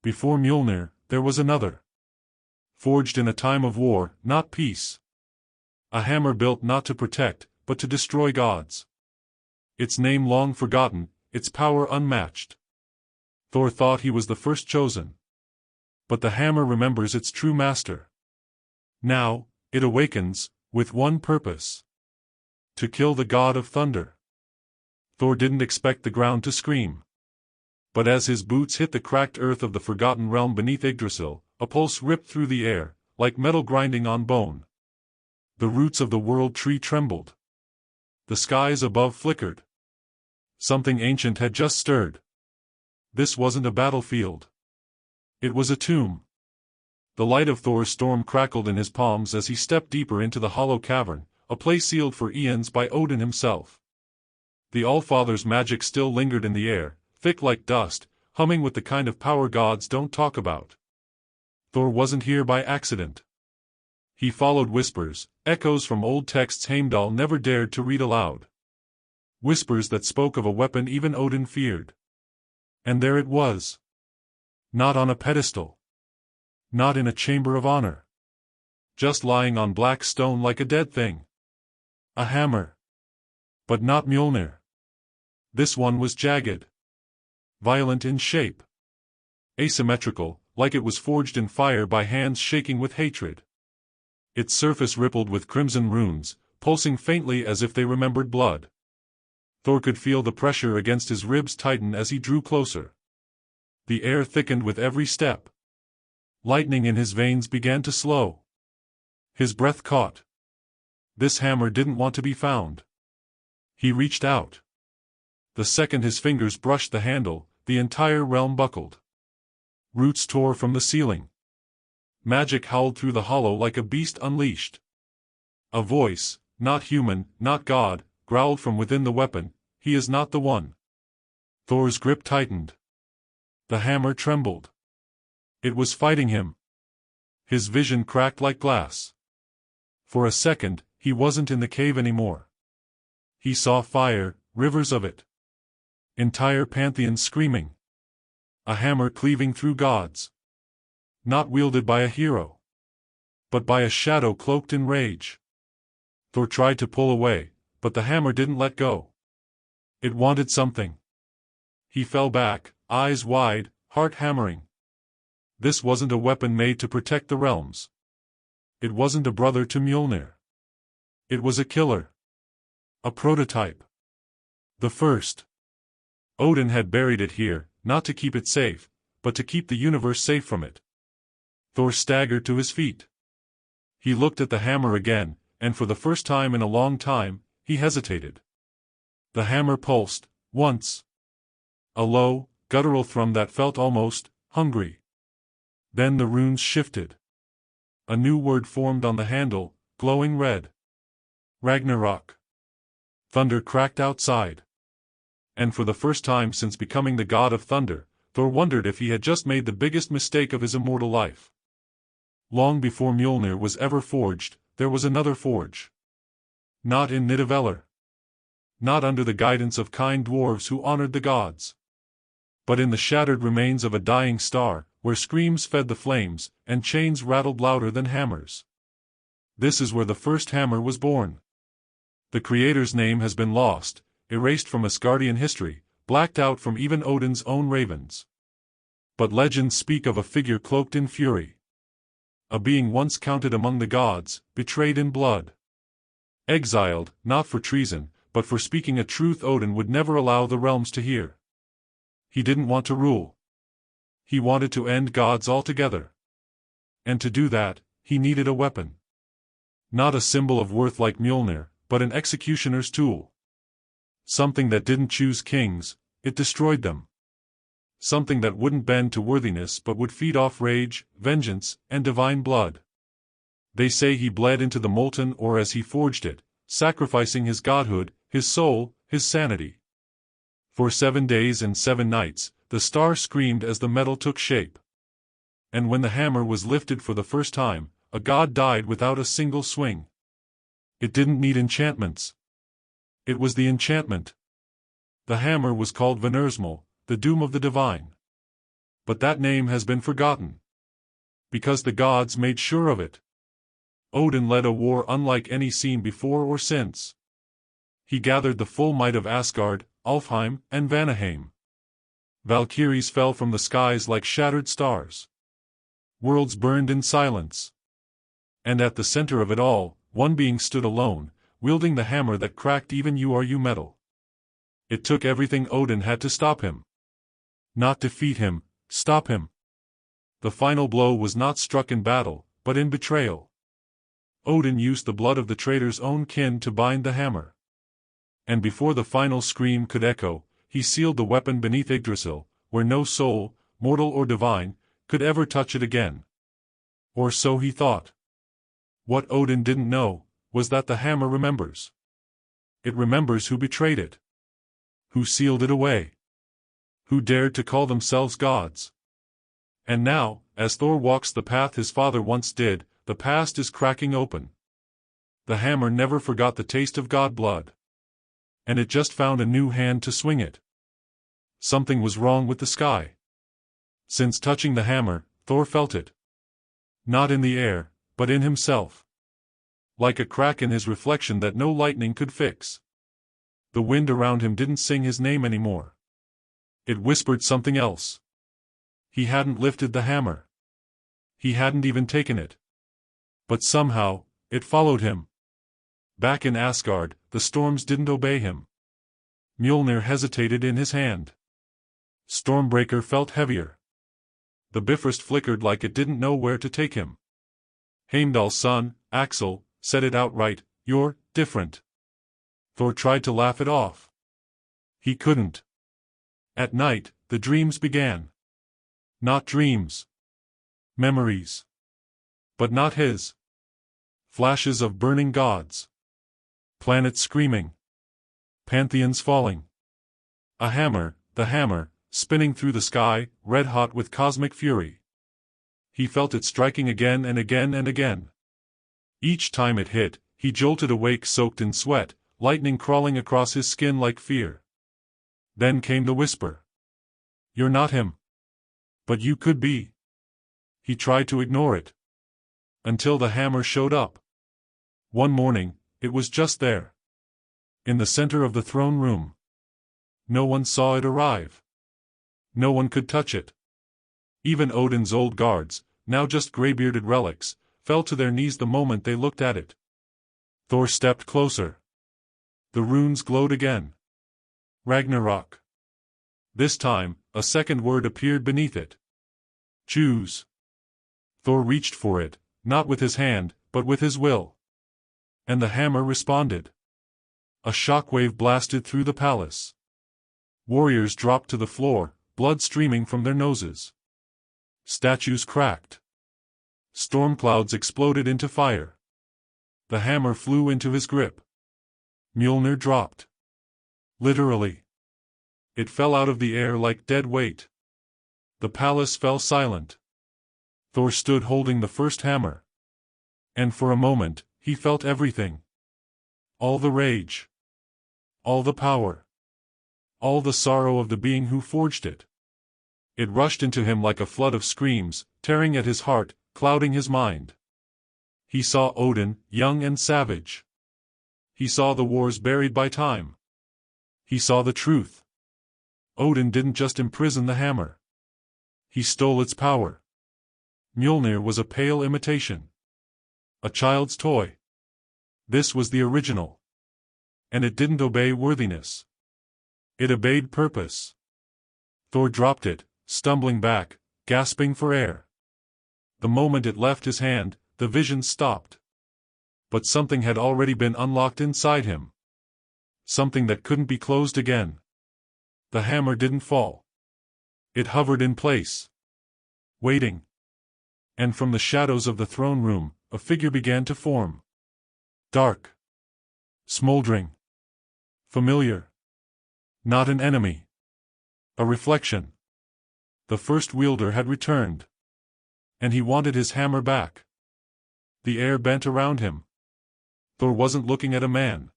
Before Mjolnir, there was another. Forged in a time of war, not peace. A hammer built not to protect, but to destroy gods. Its name long forgotten, its power unmatched. Thor thought he was the first chosen. But the hammer remembers its true master. Now, it awakens, with one purpose. To kill the god of thunder. Thor didn't expect the ground to scream. But as his boots hit the cracked earth of the forgotten realm beneath Yggdrasil, a pulse ripped through the air, like metal grinding on bone. The roots of the world tree trembled. The skies above flickered. Something ancient had just stirred. This wasn't a battlefield. It was a tomb. The light of Thor's storm crackled in his palms as he stepped deeper into the hollow cavern, a place sealed for eons by Odin himself. The Allfather's magic still lingered in the air, thick like dust, humming with the kind of power gods don't talk about. Thor wasn't here by accident. He followed whispers, echoes from old texts Heimdall never dared to read aloud. Whispers that spoke of a weapon even Odin feared. And there it was. Not on a pedestal. Not in a chamber of honor. Just lying on black stone like a dead thing. A hammer. But not Mjolnir. This one was jagged. Violent in shape. Asymmetrical, like it was forged in fire by hands shaking with hatred. Its surface rippled with crimson runes, pulsing faintly as if they remembered blood. Thor could feel the pressure against his ribs tighten as he drew closer. The air thickened with every step. Lightning in his veins began to slow. His breath caught. This hammer didn't want to be found. He reached out. The second his fingers brushed the handle, the entire realm buckled. Roots tore from the ceiling. Magic howled through the hollow like a beast unleashed. A voice, not human, not god, growled from within the weapon, "He is not the one." Thor's grip tightened. The hammer trembled. It was fighting him. His vision cracked like glass. For a second, he wasn't in the cave anymore. He saw fire, rivers of it. Entire pantheons screaming. A hammer cleaving through gods. Not wielded by a hero. But by a shadow cloaked in rage. Thor tried to pull away, but the hammer didn't let go. It wanted something. He fell back, eyes wide, heart hammering. This wasn't a weapon made to protect the realms. It wasn't a brother to Mjolnir. It was a killer. A prototype. The first. Odin had buried it here, not to keep it safe, but to keep the universe safe from it. Thor staggered to his feet. He looked at the hammer again, and for the first time in a long time, he hesitated. The hammer pulsed, once. A low, guttural thrum that felt almost hungry. Then the runes shifted. A new word formed on the handle, glowing red. Ragnarok. Thunder cracked outside. And for the first time since becoming the god of thunder, Thor wondered if he had just made the biggest mistake of his immortal life. Long before Mjolnir was ever forged, there was another forge. Not in Nidavellir. Not under the guidance of kind dwarves who honored the gods. But in the shattered remains of a dying star, where screams fed the flames, and chains rattled louder than hammers. This is where the first hammer was born. The creator's name has been lost, erased from Asgardian history, blacked out from even Odin's own ravens. But legends speak of a figure cloaked in fury. A being once counted among the gods, betrayed in blood. Exiled, not for treason, but for speaking a truth Odin would never allow the realms to hear. He didn't want to rule. He wanted to end gods altogether. And to do that, he needed a weapon. Not a symbol of worth like Mjolnir, but an executioner's tool. Something that didn't choose kings, it destroyed them. Something that wouldn't bend to worthiness but would feed off rage, vengeance, and divine blood. They say he bled into the molten ore as he forged it, sacrificing his godhood, his soul, his sanity. For 7 days and 7 nights, the star screamed as the metal took shape. And when the hammer was lifted for the first time, a god died without a single swing. It didn't need enchantments. It was the enchantment. The hammer was called Venersmal, the doom of the divine. But that name has been forgotten. Because the gods made sure of it. Odin led a war unlike any seen before or since. He gathered the full might of Asgard, Alfheim, and Vanaheim. Valkyries fell from the skies like shattered stars. Worlds burned in silence. And at the center of it all, one being stood alone, wielding the hammer that cracked even you metal. It took everything Odin had to stop him. Not defeat him, stop him. The final blow was not struck in battle, but in betrayal. Odin used the blood of the traitor's own kin to bind the hammer. And before the final scream could echo, he sealed the weapon beneath Yggdrasil, where no soul, mortal or divine, could ever touch it again. Or so he thought. What Odin didn't know was that the hammer remembers. It remembers who betrayed it. Who sealed it away. Who dared to call themselves gods. And now, as Thor walks the path his father once did, the past is cracking open. The hammer never forgot the taste of god blood. And it just found a new hand to swing it. Something was wrong with the sky. Since touching the hammer, Thor felt it. Not in the air, but in himself. Like a crack in his reflection that no lightning could fix. The wind around him didn't sing his name anymore. It whispered something else. He hadn't lifted the hammer. He hadn't even taken it. But somehow, it followed him. Back in Asgard, the storms didn't obey him. Mjolnir hesitated in his hand. Stormbreaker felt heavier. The Bifrost flickered like it didn't know where to take him. Heimdall's son, Axel, said it outright, "You're different." Thor tried to laugh it off. He couldn't. At night, the dreams began. Not dreams. Memories. But not his. Flashes of burning gods. Planets screaming. Pantheons falling. A hammer, the hammer, spinning through the sky, red-hot with cosmic fury. He felt it striking again and again and again. Each time it hit, he jolted awake soaked in sweat, lightning crawling across his skin like fear. Then came the whisper. "You're not him. But you could be." He tried to ignore it. Until the hammer showed up. One morning, it was just there. In the center of the throne room. No one saw it arrive. No one could touch it. Even Odin's old guards, now just gray-bearded relics, fell to their knees the moment they looked at it. Thor stepped closer. The runes glowed again. Ragnarok. This time, a second word appeared beneath it. Choose. Thor reached for it, not with his hand, but with his will. And the hammer responded. A shockwave blasted through the palace. Warriors dropped to the floor, blood streaming from their noses. Statues cracked. Storm clouds exploded into fire. The hammer flew into his grip. Mjolnir dropped. Literally. It fell out of the air like dead weight. The palace fell silent. Thor stood holding the first hammer. And for a moment, he felt everything. All the rage. All the power. All the sorrow of the being who forged it. It rushed into him like a flood of screams, tearing at his heart, clouding his mind. He saw Odin, young and savage. He saw the wars buried by time. He saw the truth. Odin didn't just imprison the hammer. He stole its power. Mjolnir was a pale imitation. A child's toy. This was the original. And it didn't obey worthiness. It obeyed purpose. Thor dropped it, stumbling back, gasping for air. The moment it left his hand, the vision stopped. But something had already been unlocked inside him. Something that couldn't be closed again. The hammer didn't fall. It hovered in place. Waiting. And from the shadows of the throne room, a figure began to form. Dark. Smoldering. Familiar. Not an enemy. A reflection. The first wielder had returned. And he wanted his hammer back. The air bent around him. Thor wasn't looking at a man.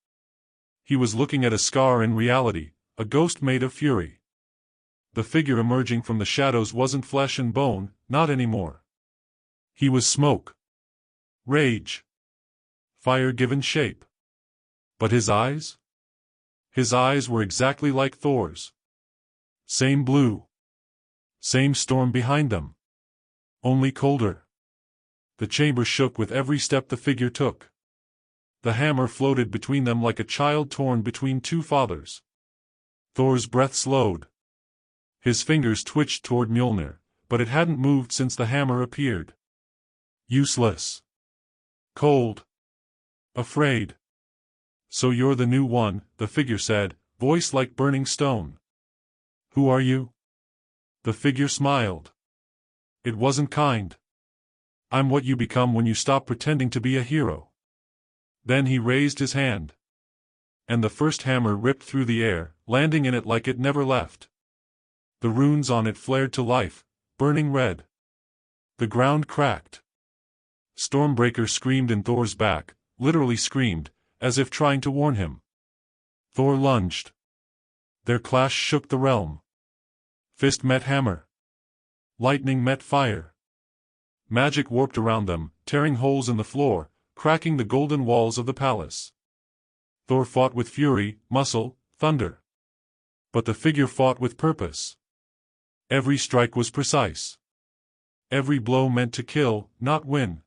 He was looking at a scar in reality, a ghost made of fury. The figure emerging from the shadows wasn't flesh and bone, not anymore. He was smoke. Rage. Fire given shape. But his eyes? His eyes were exactly like Thor's. Same blue. Same storm behind them. Only colder. The chamber shook with every step the figure took. The hammer floated between them like a child torn between two fathers. Thor's breath slowed. His fingers twitched toward Mjolnir, but it hadn't moved since the hammer appeared. Useless. Cold. Afraid. So you're the new one, the figure said, voice like burning stone. Who are you? The figure smiled. It wasn't kind. I'm what you become when you stop pretending to be a hero. Then he raised his hand. And the first hammer ripped through the air, landing in it like it never left. The runes on it flared to life, burning red. The ground cracked. Stormbreaker screamed in Thor's back, literally screamed, as if trying to warn him. Thor lunged. Their clash shook the realm. Fist met hammer. Lightning met fire. Magic warped around them, tearing holes in the floor, cracking the golden walls of the palace. Thor fought with fury, muscle, thunder. But the figure fought with purpose. Every strike was precise. Every blow meant to kill, not win.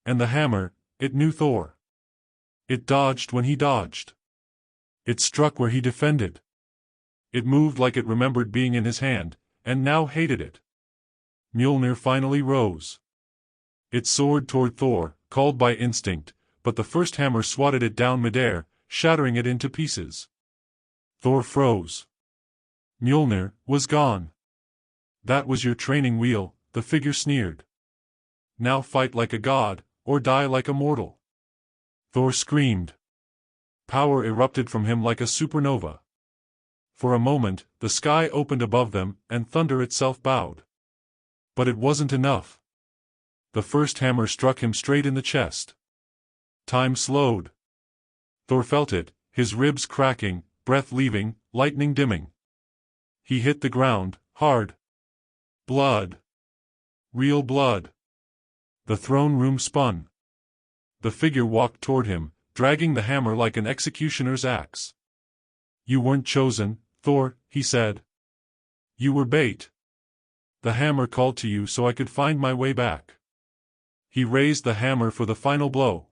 And the hammer, it knew Thor. It dodged when he dodged. It struck where he defended. It moved like it remembered being in his hand, and now hated it. Mjolnir finally rose. It soared toward Thor, called by instinct, but the first hammer swatted it down midair, shattering it into pieces. Thor froze. Mjolnir was gone. That was your training wheel, the figure sneered. Now fight like a god, or die like a mortal. Thor screamed. Power erupted from him like a supernova. For a moment, the sky opened above them, and thunder itself bowed. But it wasn't enough. The first hammer struck him straight in the chest. Time slowed. Thor felt it, his ribs cracking, breath leaving, lightning dimming. He hit the ground, hard. Blood. Real blood. The throne room spun. The figure walked toward him, dragging the hammer like an executioner's axe. You weren't chosen, Thor, he said. You were bait. The hammer called to you so I could find my way back. He raised the hammer for the final blow.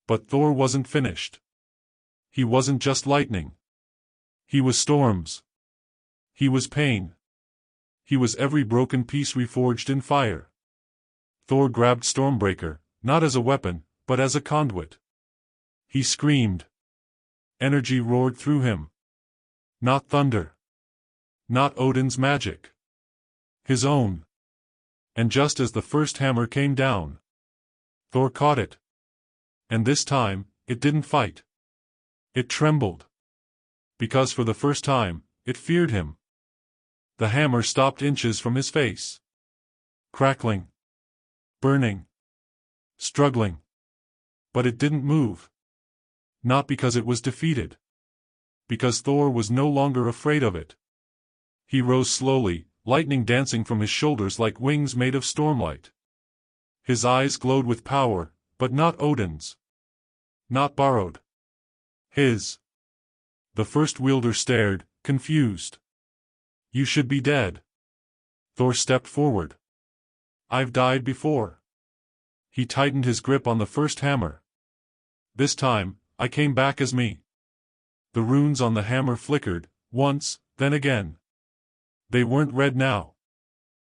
But Thor wasn't finished. He wasn't just lightning. He was storms. He was pain. He was every broken piece reforged in fire. Thor grabbed Stormbreaker, not as a weapon, but as a conduit. He screamed. Energy roared through him. Not thunder. Not Odin's magic. His own. And just as the first hammer came down, Thor caught it. And this time, it didn't fight. It trembled. Because for the first time, it feared him. The hammer stopped inches from his face. Crackling. Burning. Struggling. But it didn't move. Not because it was defeated. Because Thor was no longer afraid of it. He rose slowly, lightning dancing from his shoulders like wings made of stormlight. His eyes glowed with power, but not Odin's. Not borrowed. His. The first wielder stared, confused. You should be dead. Thor stepped forward. I've died before. He tightened his grip on the first hammer. This time, I came back as me. The runes on the hammer flickered, once, then again. They weren't red now.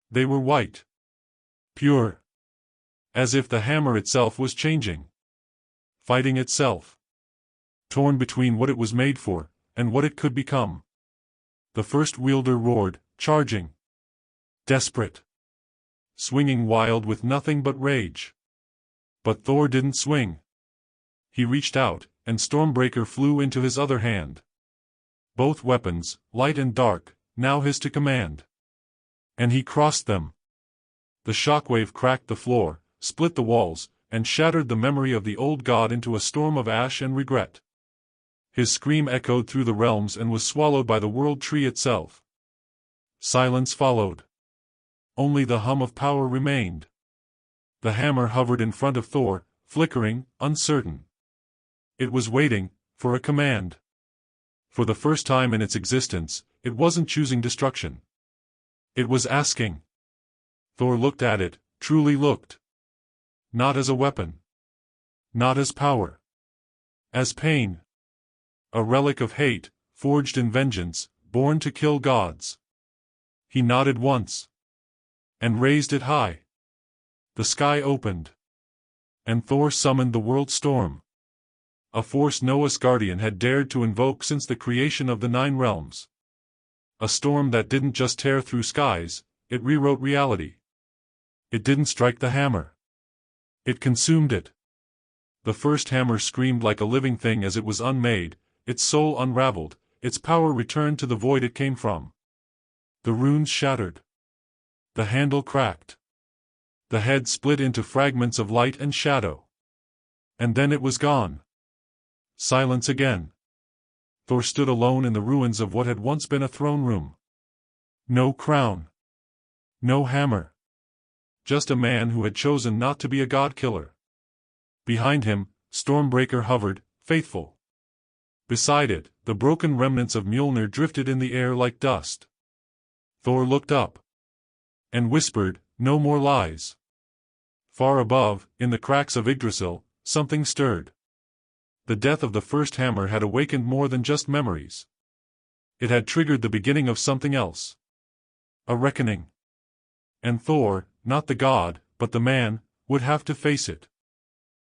They were white. Pure. As if the hammer itself was changing. Fighting itself. Torn between what it was made for, and what it could become. The first wielder roared, charging. Desperate. Swinging wild with nothing but rage. But Thor didn't swing. He reached out, and Stormbreaker flew into his other hand. Both weapons, light and dark, now his to command. And he crossed them. The shockwave cracked the floor, split the walls, and shattered the memory of the old god into a storm of ash and regret. His scream echoed through the realms and was swallowed by the world tree itself. Silence followed. Only the hum of power remained. The hammer hovered in front of Thor, flickering, uncertain. It was waiting for a command. For the first time in its existence, it wasn't choosing destruction. It was asking. Thor looked at it, truly looked. Not as a weapon. Not as power. As pain. A relic of hate, forged in vengeance, born to kill gods. He nodded once. And raised it high. The sky opened. And Thor summoned the world storm. A force no Asgardian had dared to invoke since the creation of the Nine Realms. A storm that didn't just tear through skies, it rewrote reality. It didn't strike the hammer. It consumed it. The first hammer screamed like a living thing as it was unmade, its soul unraveled, its power returned to the void it came from. The runes shattered. The handle cracked. The head split into fragments of light and shadow. And then it was gone. Silence again. Thor stood alone in the ruins of what had once been a throne room. No crown. No hammer. Just a man who had chosen not to be a god-killer. Behind him, Stormbreaker hovered, faithful. Beside it, the broken remnants of Mjolnir drifted in the air like dust. Thor looked up. And whispered, "No more lies." Far above, in the cracks of Yggdrasil, something stirred. The death of the first hammer had awakened more than just memories. It had triggered the beginning of something else. A reckoning. And Thor, not the god, but the man, would have to face it.